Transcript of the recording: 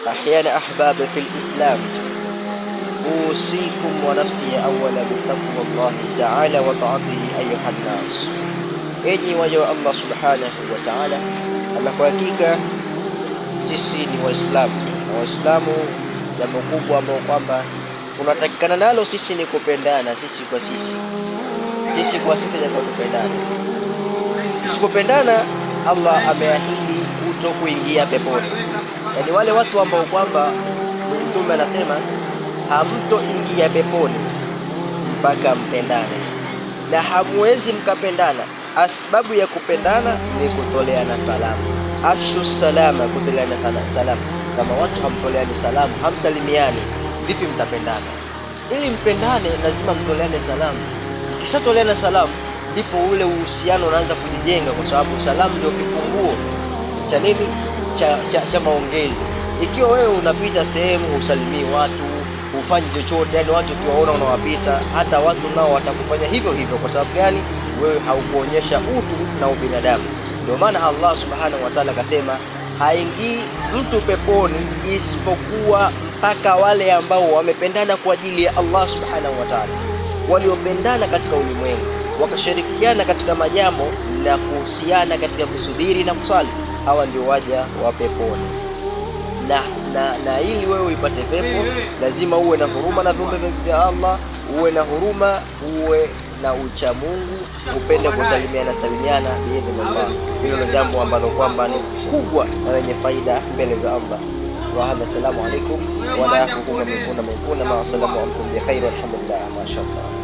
أحيانا أحباب في الإسلام، أوصيكم ونفسي أولا بتقوى الله تعالى وطاعته أيها الناس. Enyi waja wa Allah subhanahu wa ta'ala, ama kwa hakika sisi ni Waislamu, na Waislamu jambo kubwa ambao kwamba tunatakikana nalo sisi ni kupendana sisi kwa sisi, sisi kwa sisi, jambo kupendana. Usipopendana Allah ameahidi kutokuingia peponi. Yaani wale watu ambao kwamba Mtume anasema hamtoingia peponi mpaka mpendane, na hamwezi mkapendana. Asbabu ya kupendana ni kutoleana salamu. Afshu salama, kutoleana salamu. Kama watu hamtoleani salamu, hamsalimiani, vipi mtapendana? Ili mpendane lazima mtoleane salamu. Ukishatoleana salamu ndipo ule uhusiano unaanza kujijenga, kwa sababu salamu ndio kifunguo cha nini, cha maongezi. Ikiwa wewe unapita sehemu usalimii watu, ufanye chochote, yani watu ukiwaona unawapita, hata watu nao watakufanya hivyo hivyo. Kwa sababu gani? Wewe haukuonyesha utu na ubinadamu. Ndio maana Allah subhanahu wa ta'ala akasema haingii mtu peponi isipokuwa mpaka wale ambao wamependana kwa ajili ya Allah subhanahu wa ta'ala, waliopendana katika ulimwengu, wakashirikiana katika majambo na kuhusiana katika kusubiri na kuswali. Hawa ndio waja wa peponi. Na ili wewe uipate pepo lazima uwe na huruma na viumbe vya Allah, uwe na huruma, uwe na ucha Mungu, upende kusalimiana biidhnillah. Hilo ni jambo ambalo kwamba ni kubwa na lenye faida mbele za Allah. Wa hadha, assalamu alaikum wa la yakhluqu min kunna ma salamu antum bi khair, alhamdulillah, ma sha Allah.